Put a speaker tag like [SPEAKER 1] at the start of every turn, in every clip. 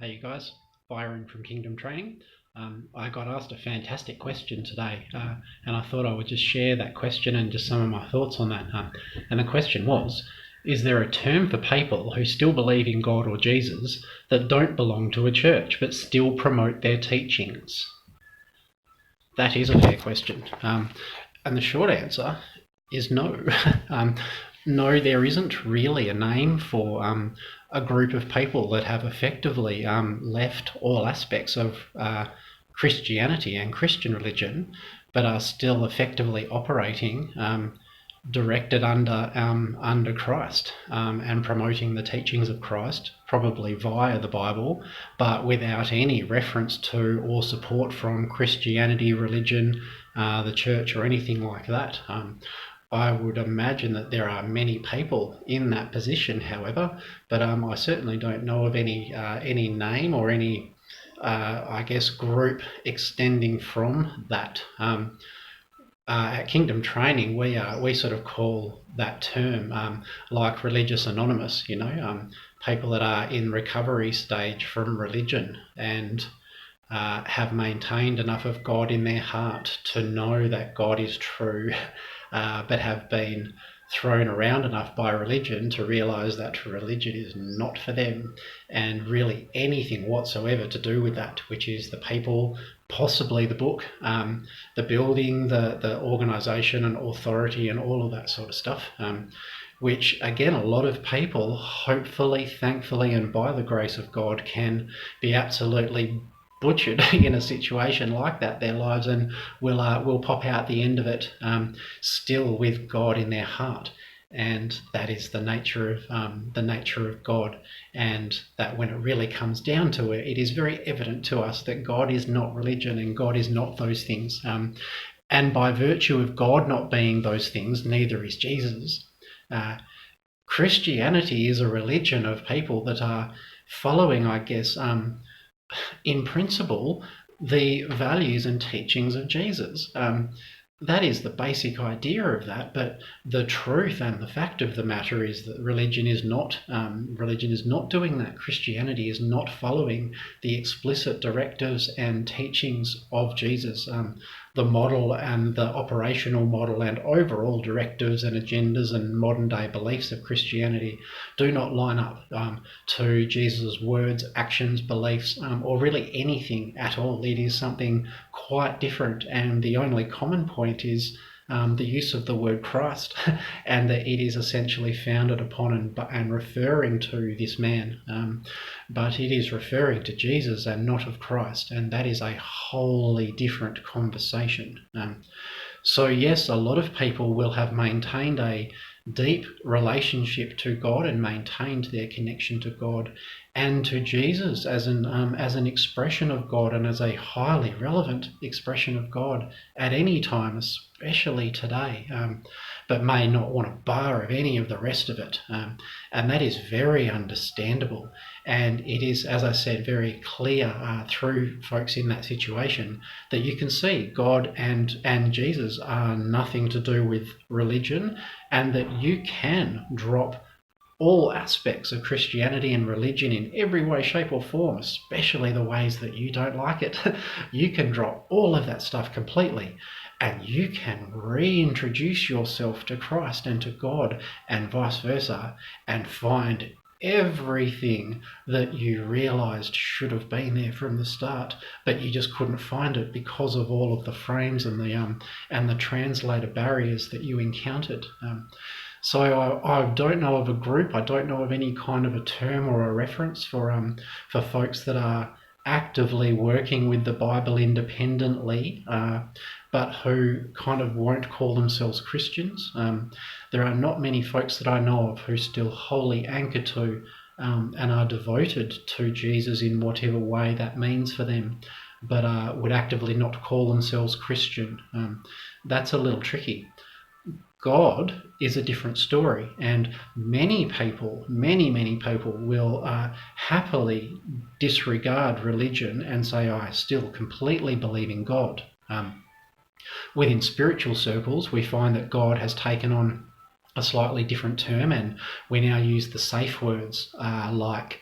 [SPEAKER 1] Hey you guys, Byron from Kingdom Training. I got asked a fantastic question today, and I thought I would just share that question and just some of my thoughts on that. And the question was, is there a term for people who still believe in God or Jesus that don't belong to a church but still promote their teachings? That is a fair question. And the short answer is no. um, no, there isn't really a name for a group of people that have effectively left all aspects of Christianity and Christian religion, but are still effectively operating directed under Christ and promoting the teachings of Christ, probably via the Bible, but without any reference to or support from Christianity, religion, the church, or anything like that. I would imagine that there are many people in that position, however, but I certainly don't know of any name or any, group extending from that. At Kingdom Training, we sort of call that term like religious anonymous. People that are in recovery stage from religion and have maintained enough of God in their heart to know that God is true, but have been thrown around enough by religion to realise that religion is not for them, and really anything whatsoever to do with that, which is the people, possibly the book, the building, the organisation and authority and all of that sort of stuff, which again a lot of people, hopefully, thankfully and by the grace of God, can be absolutely butchered in a situation like that, their lives, and will pop out the end of it still with God in their heart. And that is the nature of God, and that when it really comes down to it, it is very evident to us that God is not religion and God is not those things. And by virtue of God not being those things, neither is Jesus. Christianity is a religion of people that are following, in principle, the values and teachings of Jesus. That is the basic idea of that, but the truth and the fact of the matter is that religion is not doing that. Christianity is not following the explicit directives and teachings of Jesus. The model and the operational model and overall directives and agendas and modern day beliefs of Christianity do not line up to Jesus' words, actions, beliefs, or really anything at all. It is something quite different, and the only common point is the use of the word Christ, and that it is essentially founded upon and referring to this man, but it is referring to Jesus and not of Christ, and that is a wholly different conversation. So yes, a lot of people will have maintained a deep relationship to God and maintained their connection to God and to Jesus as an expression of God, and as a highly relevant expression of God at any time, especially today, but may not want a bar of any of the rest of it. And that is very understandable. And it is, as I said, very clear through folks in that situation that you can see God and Jesus are nothing to do with religion, and that you can drop all aspects of Christianity and religion in every way, shape or form, especially the ways that you don't like it. You can drop all of that stuff completely, and you can reintroduce yourself to Christ and to God and vice versa, and find everything that you realised should have been there from the start, but you just couldn't find it because of all of the frames and the translator barriers that you encountered. So I don't know of a group, I don't know of any kind of a term or a reference for folks that are actively working with the Bible independently, but who kind of won't call themselves Christians. There are not many folks that I know of who still wholly anchor to and are devoted to Jesus in whatever way that means for them, but would actively not call themselves Christian. That's a little tricky. God is a different story, and many people will happily disregard religion and say, I still completely believe in God. Within spiritual circles, we find that God has taken on a slightly different term, and we now use the safe words like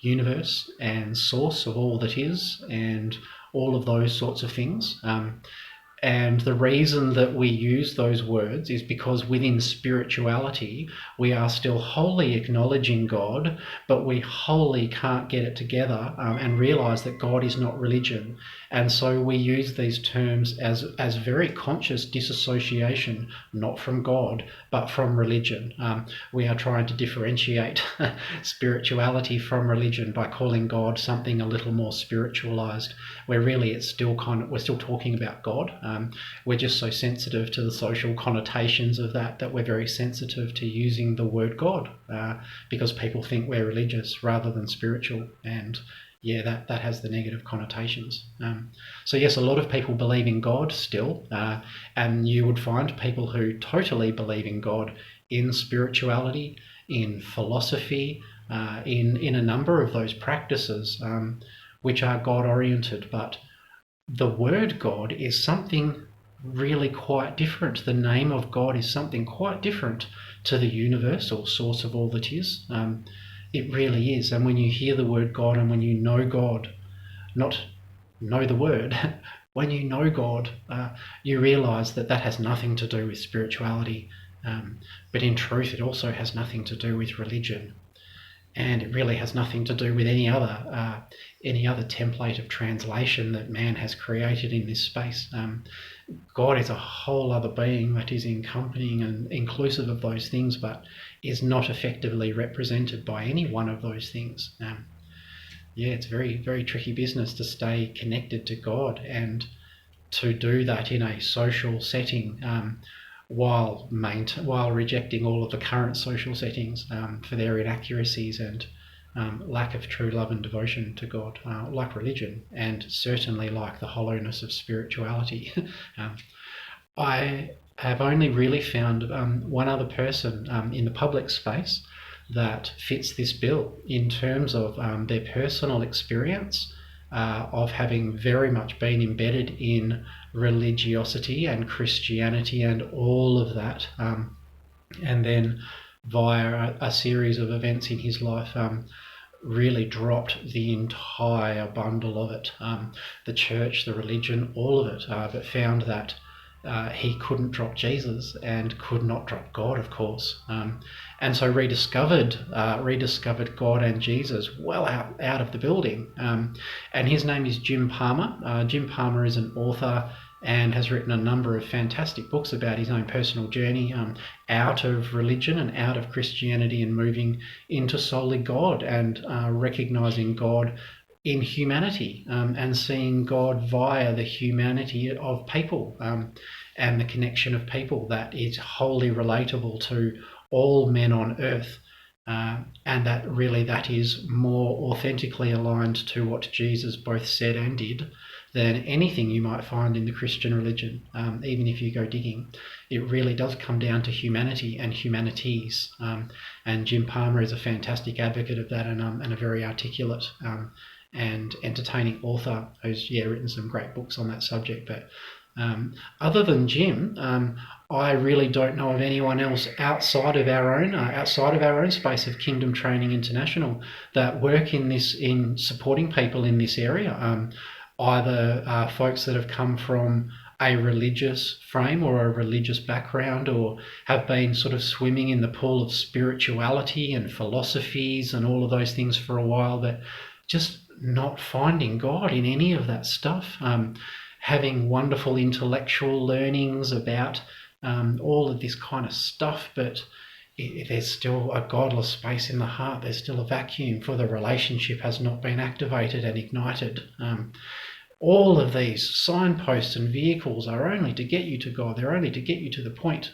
[SPEAKER 1] universe and source of all that is, and all of those sorts of things. And the reason that we use those words is because within spirituality, we are still wholly acknowledging God, but we wholly can't get it together and realize that God is not religion. And so we use these terms as very conscious disassociation, not from God, but from religion. We are trying to differentiate spirituality from religion by calling God something a little more spiritualized, where really it's still we're still talking about God. We're just so sensitive to the social connotations of that we're very sensitive to using the word God, because people think we're religious rather than spiritual, and yeah, that has the negative connotations. So yes, a lot of people believe in God still, and you would find people who totally believe in God in spirituality, in philosophy, in a number of those practices which are God-oriented, but the word God is something really quite different. The name of God is something quite different to the universe or source of all that is. It really is. And when you hear the word God, and when you know God, not know the word, when you know God, you realize that has nothing to do with spirituality. But in truth, it also has nothing to do with religion. And it really has nothing to do with any other template of translation that man has created in this space. God is a whole other being that is encompassing and inclusive of those things, but is not effectively represented by any one of those things. It's very, very tricky business to stay connected to God and to do that in a social setting, while rejecting all of the current social settings for their inaccuracies and lack of true love and devotion to God, like religion, and certainly like the hollowness of spirituality. I have only really found one other person in the public space that fits this bill in terms of their personal experience of having very much been embedded in religiosity and Christianity and all of that, and then via a series of events in his life really dropped the entire bundle of it, the church, the religion, all of it, but found that he couldn't drop Jesus and could not drop God, of course, and so rediscovered God and Jesus well out of the building. And his name is Jim Palmer. Jim Palmer is an author and has written a number of fantastic books about his own personal journey out of religion and out of Christianity and moving into solely God and recognizing God in humanity, and seeing God via the humanity of people, and the connection of people that is wholly relatable to all men on earth, and that is more authentically aligned to what Jesus both said and did than anything you might find in the Christian religion. Even if you go digging, it really does come down to humanity and humanities, and Jim Palmer is a fantastic advocate of that, and a very articulate and entertaining author who's written some great books on that subject. But other than Jim, I really don't know of anyone else outside of our own space of Kingdom Training International that work in supporting people in this area. Either folks that have come from a religious frame or a religious background, or have been sort of swimming in the pool of spirituality and philosophies and all of those things for a while, but just not finding God in any of that stuff, having wonderful intellectual learnings about all of this kind of stuff, but there's still a godless space in the heart. There's still a vacuum, for the relationship has not been activated and ignited. All of these signposts and vehicles are only to get you to God. They're only to get you to the point.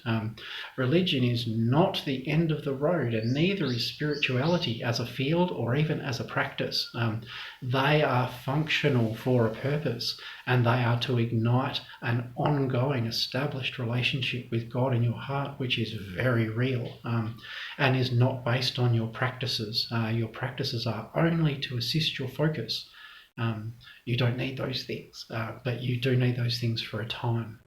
[SPEAKER 1] Religion is not the end of the road, and neither is spirituality as a field or even as a practice. They are functional for a purpose, and they are to ignite an ongoing established relationship with God in your heart, which is very real, and is not based on your practices. Your practices are only to assist your focus. You don't need those things, but you do need those things for a time.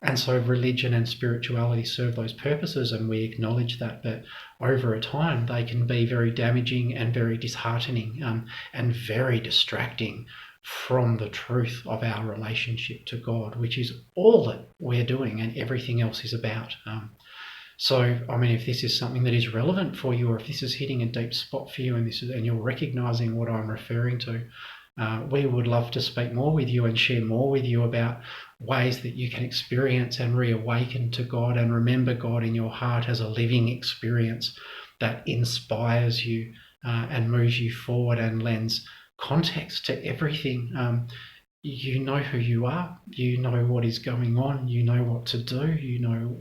[SPEAKER 1] And so religion and spirituality serve those purposes, and we acknowledge that. But over a time, they can be very damaging and very disheartening, and very distracting from the truth of our relationship to God, which is all that we're doing and everything else is about. So, I mean, if this is something that is relevant for you, or if this is hitting a deep spot for you, and you're recognizing what I'm referring to, we would love to speak more with you and share more with you about ways that you can experience and reawaken to God and remember God in your heart as a living experience that inspires you and moves you forward and lends context to everything. You know who you are, you know what is going on, you know what to do, you know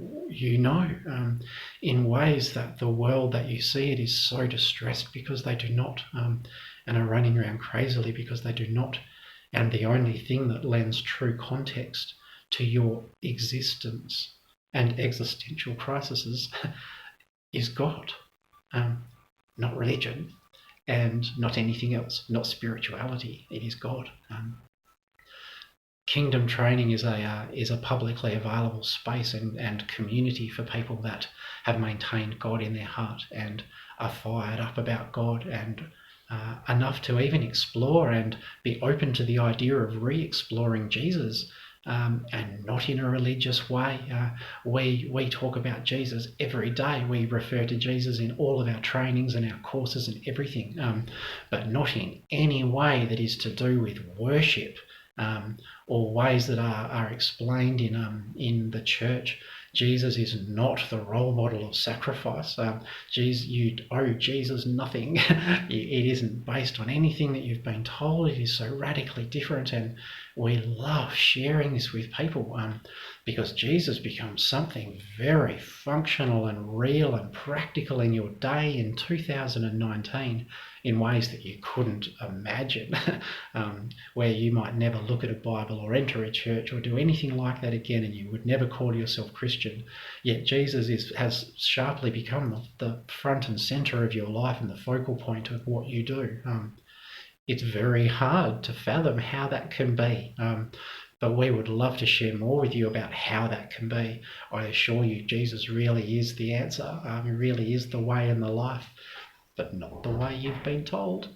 [SPEAKER 1] in ways that the world that you see it is so distressed because they do not, and are running around crazily because they do not. And the only thing that lends true context to your existence and existential crises is God, not religion and not anything else, not spirituality. It is God. Kingdom training is a publicly available space and community for people that have maintained God in their heart and are fired up about God and enough to even explore and be open to the idea of re-exploring Jesus, and not in a religious way. We talk about Jesus every day. We refer to Jesus in all of our trainings and our courses and everything, but not in any way that is to do with worship, or ways that are explained in the church. Jesus is not the role model of sacrifice. You owe Jesus nothing. It isn't based on anything that you've been told. It is so radically different, and we love sharing this with people, because Jesus becomes something very functional and real and practical in your day in 2019 in ways that you couldn't imagine, where you might never look at a Bible or enter a church or do anything like that again, and you would never call yourself Christian. Yet Jesus has sharply become the front and centre of your life and the focal point of what you do. It's very hard to fathom how that can be. But we would love to share more with you about how that can be. I assure you, Jesus really is the answer. He really is the way and the life, but not the way you've been told.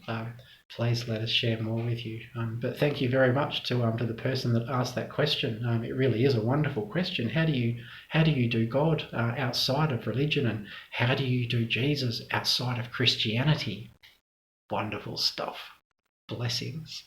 [SPEAKER 1] Please let us share more with you. But thank you very much to the person that asked that question. It really is a wonderful question. How do you do God outside of religion, and how do you do Jesus outside of Christianity? Wonderful stuff. Blessings.